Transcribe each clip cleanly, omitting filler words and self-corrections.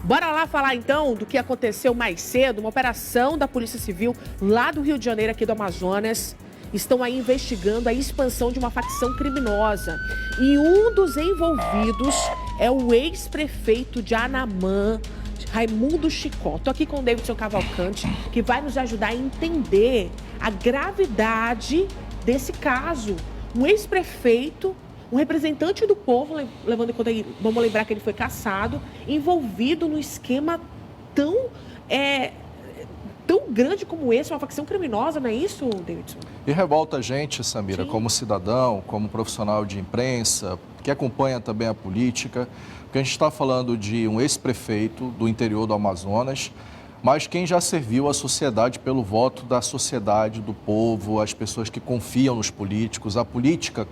Bora lá falar então do que aconteceu mais cedo, uma operação da Polícia Civil lá do Rio de Janeiro, aqui do Amazonas. Estão aí investigando a expansão de uma facção criminosa. E um dos envolvidos é o ex-prefeito de Anamã, Raimundo Chicó. Estou aqui com o Davidson Cavalcante, que vai nos ajudar a entender a gravidade desse caso. Um ex-prefeito, um representante do povo, levando em conta, vamos lembrar que ele foi cassado, envolvido num esquema tão grande como esse, uma facção criminosa, não é isso, Davidson? E revolta a gente, Samira, Sim. como cidadão, como profissional de imprensa, que acompanha também a política, porque a gente está falando de um ex-prefeito do interior do Amazonas, mas quem já serviu a sociedade pelo voto da sociedade, do povo, as pessoas que confiam nos políticos. A política,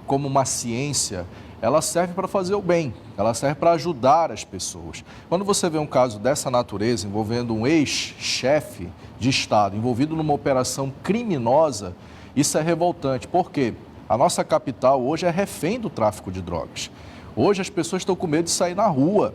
como uma ciência, ela serve para fazer o bem, ela serve para ajudar as pessoas. Quando você vê um caso dessa natureza, envolvendo um ex-chefe de Estado, envolvido numa operação criminosa, isso é revoltante. Por quê? A nossa capital hoje é refém do tráfico de drogas. Hoje as pessoas estão com medo de sair na rua.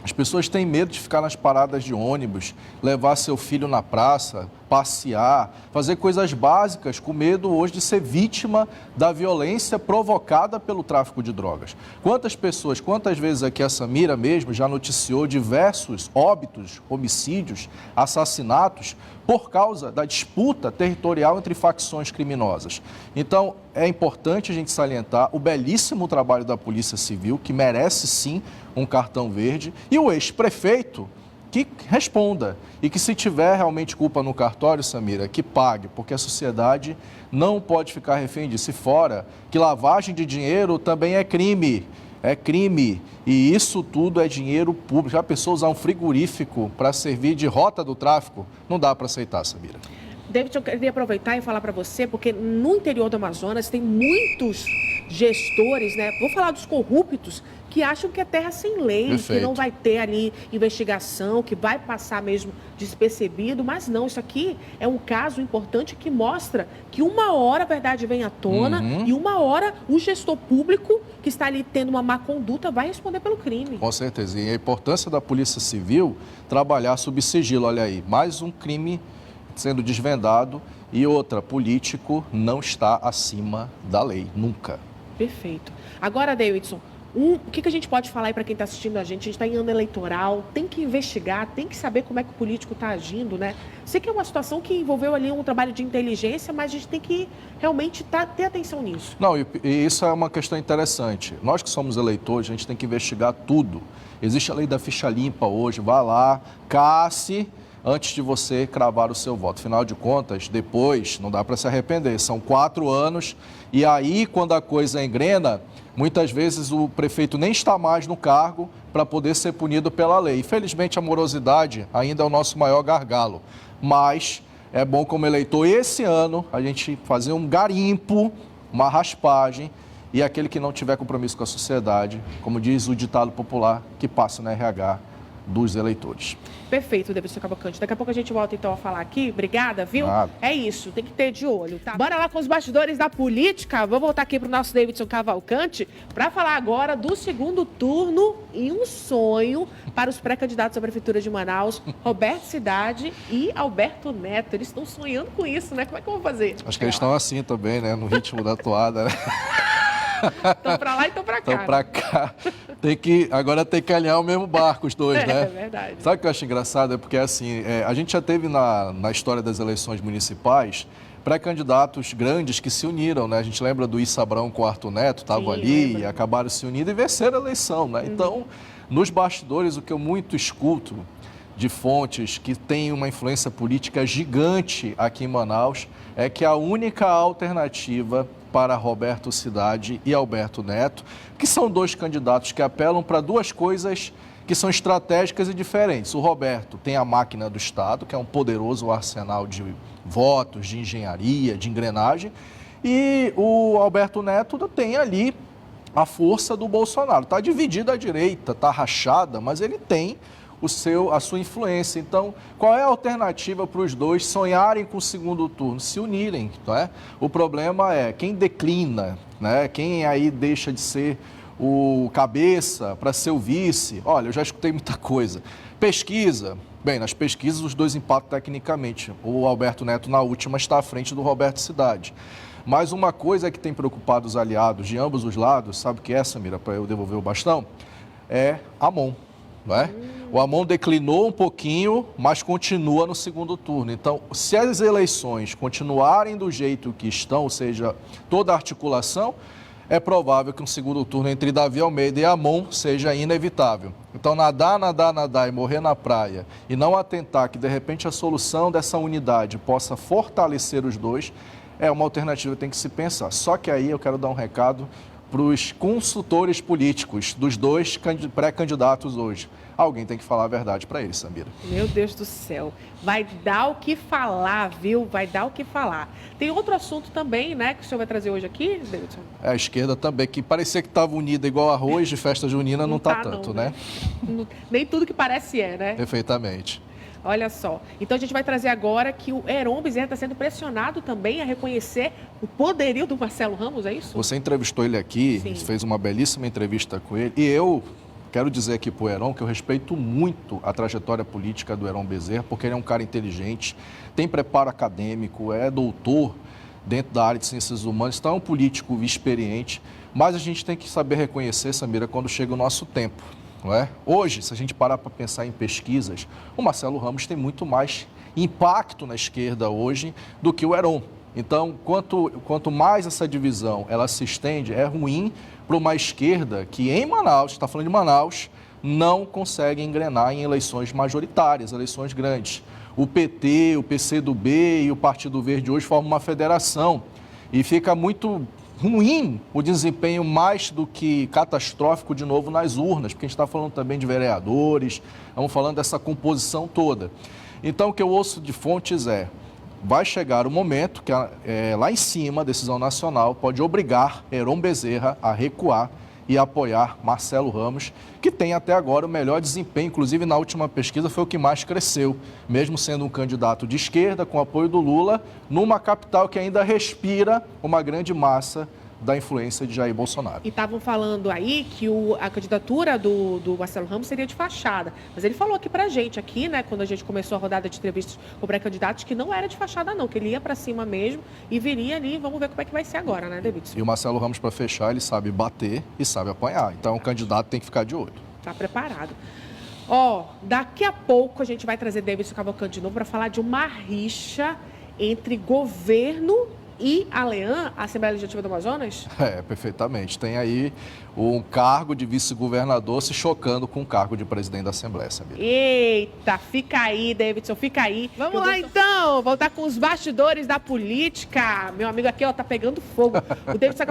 As pessoas têm medo de ficar nas paradas de ônibus, levar seu filho na praça, passear, fazer coisas básicas, com medo hoje de ser vítima da violência provocada pelo tráfico de drogas. Quantas vezes aqui a Samira mesmo já noticiou diversos óbitos, homicídios, assassinatos por causa da disputa territorial entre facções criminosas. Então, é importante a gente salientar o belíssimo trabalho da Polícia Civil, que merece sim um cartão verde, e o ex-prefeito que responda e que, se tiver realmente culpa no cartório, Samira, que pague, porque a sociedade não pode ficar refém disso. E fora que lavagem de dinheiro também é crime. É crime, e isso tudo é dinheiro público. Já pensou usar um frigorífico para servir de rota do tráfico? Não dá para aceitar, Samira. David, eu queria aproveitar e falar para você, porque no interior do Amazonas tem muitos gestores, né? Vou falar dos corruptos, que acham que é terra sem lei, Perfeito. que não vai ter ali investigação, que vai passar mesmo despercebido, mas não, isso aqui é um caso importante que mostra que uma hora a verdade vem à tona e uma hora o gestor público que está ali tendo uma má conduta vai responder pelo crime. Com certeza, e a importância da Polícia Civil trabalhar sob sigilo, olha aí, mais um crime sendo desvendado e outra, político não está acima da lei, nunca. Perfeito. Agora, Davidson, o que a gente pode falar aí para quem está assistindo a gente está em ano eleitoral, tem que investigar, tem que saber como é que o político está agindo, né? Sei que é uma situação que envolveu ali um trabalho de inteligência, mas a gente tem que realmente ter atenção nisso. Não, e isso é uma questão interessante. Nós que somos eleitores, a gente tem que investigar tudo. Existe a lei da ficha limpa hoje, vá lá, casse antes de você cravar o seu voto. Afinal de contas, depois não dá para se arrepender. São 4 anos e aí, quando a coisa engrena, muitas vezes o prefeito nem está mais no cargo para poder ser punido pela lei. Infelizmente, a morosidade ainda é o nosso maior gargalo. Mas é bom, como eleitor, esse ano, a gente fazer um garimpo, uma raspagem, e aquele que não tiver compromisso com a sociedade, como diz o ditado popular, que passe no RH dos eleitores. Perfeito, Davidson Cavalcante. Daqui a pouco a gente volta então a falar aqui. Obrigada, viu? Nada. É isso, tem que ter de olho, tá? Bora lá com os bastidores da política. Vou voltar aqui pro nosso Davidson Cavalcante para falar agora do segundo turno e um sonho para os pré-candidatos à Prefeitura de Manaus, Roberto Cidade e Alberto Neto. Eles estão sonhando com isso, né? Como é que eu vou fazer? Acho que eles estão assim também, né? No ritmo da toada, né? Estão para lá e estão para cá. Então, para cá, agora tem que alinhar o mesmo barco, os dois, né? É verdade. Sabe o que eu acho engraçado? É porque, assim, a gente já teve na história das eleições municipais pré-candidatos grandes que se uniram, né? A gente lembra do Issa Abrão com o Arthur Neto, estavam ali lembro. e acabaram se unindo e venceram a eleição, né? Então, nos bastidores, o que eu muito escuto de fontes que têm uma influência política gigante aqui em Manaus é que a única alternativa para Roberto Cidade e Alberto Neto, que são dois candidatos que apelam para duas coisas que são estratégicas e diferentes. O Roberto tem a máquina do Estado, que é um poderoso arsenal de votos, de engenharia, de engrenagem, e o Alberto Neto tem ali a força do Bolsonaro. Está dividida à direita, está rachada, mas ele tem a sua influência. Então, qual é a alternativa para os dois sonharem com o segundo turno? Se unirem, não é? O problema é quem declina, né? Quem aí deixa de ser o cabeça para ser o vice. Olha, eu já escutei muita coisa. Pesquisa. Bem, nas pesquisas os dois empatam tecnicamente. O Alberto Neto, na última, está à frente do Roberto Cidade. Mas uma coisa que tem preocupado os aliados de ambos os lados, sabe o que é, Samira, para eu devolver o bastão? É Amon, não é? O Amon declinou um pouquinho, mas continua no segundo turno. Então, se as eleições continuarem do jeito que estão, ou seja, toda a articulação, é provável que um segundo turno entre Davi Almeida e Amon seja inevitável. Então, nadar e morrer na praia e não atentar que, de repente, a solução dessa unidade possa fortalecer os dois é uma alternativa que tem que se pensar. Só que aí eu quero dar um recado para os consultores políticos dos dois pré-candidatos hoje. Alguém tem que falar a verdade para eles, Samira. Meu Deus do céu. Vai dar o que falar, viu? Vai dar o que falar. Tem outro assunto também, né, que o senhor vai trazer hoje aqui, Davidson? É, a esquerda também, que parecia que estava unida igual arroz de festa junina, não está tanto, não, né? Nem tudo que parece é, né? Perfeitamente. Olha só. Então a gente vai trazer agora que o Heron Bezerra está sendo pressionado também a reconhecer o poderio do Marcelo Ramos, é isso? Você entrevistou ele aqui, Sim. fez uma belíssima entrevista com ele, e eu quero dizer aqui para o Heron que eu respeito muito a trajetória política do Heron Bezerra, porque ele é um cara inteligente, tem preparo acadêmico, é doutor dentro da área de ciências humanas, então é um político experiente, mas a gente tem que saber reconhecer, Samira, quando chega o nosso tempo. Não é? Hoje, se a gente parar para pensar em pesquisas, o Marcelo Ramos tem muito mais impacto na esquerda hoje do que o Heron. Então, quanto mais essa divisão ela se estende, é ruim para uma esquerda que em Manaus, está falando de Manaus, não consegue engrenar em eleições majoritárias, eleições grandes. O PT, o PCdoB e o Partido Verde hoje formam uma federação e fica muito ruim o desempenho mais do que catastrófico de novo nas urnas, porque a gente está falando também de vereadores, estamos falando dessa composição toda. Então, o que eu ouço de fontes vai chegar o momento que lá em cima a decisão nacional pode obrigar Heron Bezerra a recuar e apoiar Marcelo Ramos, que tem até agora o melhor desempenho, inclusive na última pesquisa foi o que mais cresceu, mesmo sendo um candidato de esquerda, com apoio do Lula, numa capital que ainda respira uma grande massa da influência de Jair Bolsonaro. E estavam falando aí que a candidatura do Marcelo Ramos seria de fachada. Mas ele falou aqui pra gente, né, quando a gente começou a rodada de entrevistas com pré-candidatos, que não era de fachada não, que ele ia pra cima mesmo e viria ali, vamos ver como é que vai ser agora, né, Davidson? E o Marcelo Ramos, para fechar, ele sabe bater e sabe apanhar. Então, o candidato tem que ficar de olho. Tá preparado. Daqui a pouco a gente vai trazer Davidson Cavalcante de novo para falar de uma rixa entre governo e a Lean, a Assembleia Legislativa do Amazonas? Perfeitamente. Tem aí um cargo de vice-governador se chocando com o cargo de presidente da Assembleia, sabia? Eita, fica aí, Davidson, fica aí. Vamos lá, então, voltar com os bastidores da política. Meu amigo aqui, tá pegando fogo. O Davidson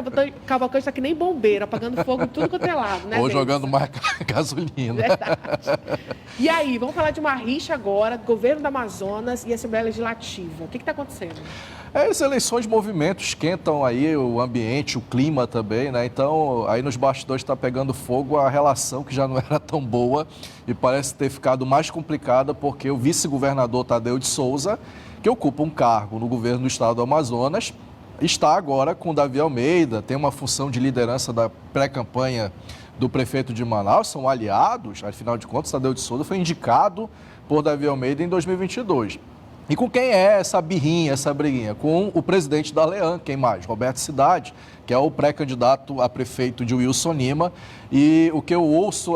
Cavalcante tá que nem bombeiro, apagando fogo em tudo quanto é lado, né, ou Davidson? jogando mais gasolina. Verdade. E aí, vamos falar de uma rixa agora, governo do Amazonas e Assembleia Legislativa. O que está acontecendo? As eleições de movimento esquentam aí o ambiente, o clima também, né? Então, aí nos bastidores está pegando fogo a relação que já não era tão boa e parece ter ficado mais complicada porque o vice-governador Tadeu de Souza, que ocupa um cargo no governo do estado do Amazonas, está agora com Davi Almeida, tem uma função de liderança da pré-campanha do prefeito de Manaus, são aliados, afinal de contas, Tadeu de Souza foi indicado por Davi Almeida em 2022. E com quem é essa birrinha, essa briguinha? Com o presidente da Lean, quem mais? Roberto Cidade, que é o pré-candidato a prefeito de Wilson Lima. E o que eu ouço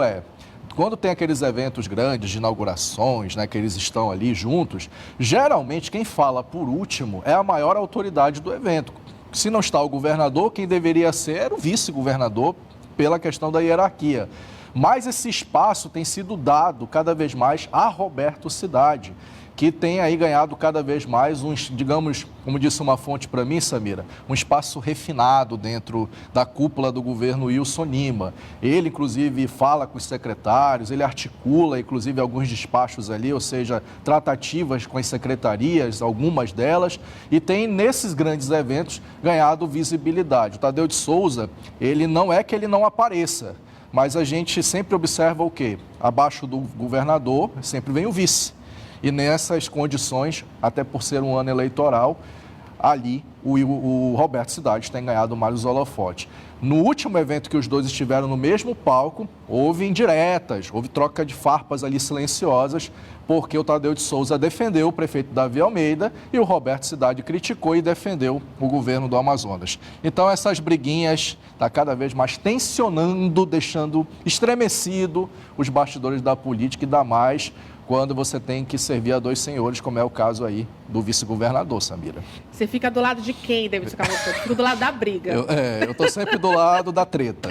quando tem aqueles eventos grandes de inaugurações, né, que eles estão ali juntos, geralmente quem fala por último é a maior autoridade do evento. Se não está o governador, quem deveria ser era o vice-governador pela questão da hierarquia. Mas esse espaço tem sido dado cada vez mais a Roberto Cidade, que tem aí ganhado cada vez mais digamos, como disse uma fonte para mim, Samira, um espaço refinado dentro da cúpula do governo Wilson Lima. Ele, inclusive, fala com os secretários, ele articula, inclusive, alguns despachos ali, ou seja, tratativas com as secretarias, algumas delas, e tem, nesses grandes eventos, ganhado visibilidade. O Tadeu de Souza, ele não é que ele não apareça, mas a gente sempre observa o quê? Abaixo do governador, sempre vem o vice. E nessas condições, até por ser um ano eleitoral, ali o Roberto Cidade tem ganhado mais os holofotes. No último evento que os dois estiveram no mesmo palco, houve indiretas, houve troca de farpas ali silenciosas, porque o Tadeu de Souza defendeu o prefeito Davi Almeida e o Roberto Cidade criticou e defendeu o governo do Amazonas. Então essas briguinhas estão cada vez mais tensionando, deixando estremecido os bastidores da política e dá mais quando você tem que servir a dois senhores, como é o caso aí do vice-governador, Samira. Você fica do lado de quem, Davidson Cavalcante? Fica do lado da briga. Eu estou sempre do lado da treta.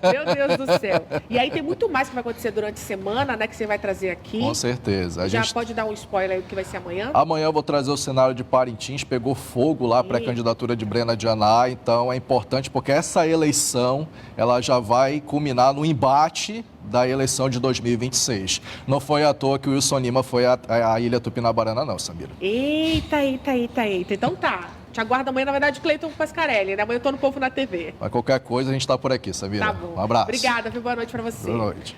Meu Deus do céu. E aí tem muito mais que vai acontecer durante a semana, né, que você vai trazer aqui. Com certeza. Já pode dar um spoiler aí do que vai ser amanhã? Amanhã eu vou trazer o cenário de Parintins, pegou fogo lá para a candidatura de Brena Dianá, então é importante porque essa eleição, ela já vai culminar no embate da eleição de 2026. Não foi à toa que o Wilson Lima foi à Ilha Tupinabarana, não, Samira. Eita. Então tá. Te aguardo amanhã, na verdade, Cleiton Pascarelli, né? Amanhã eu tô no Povo na TV. Mas qualquer coisa, a gente está por aqui, Samira. Tá bom. Um abraço. Obrigada, viu? Boa noite para você. Boa noite.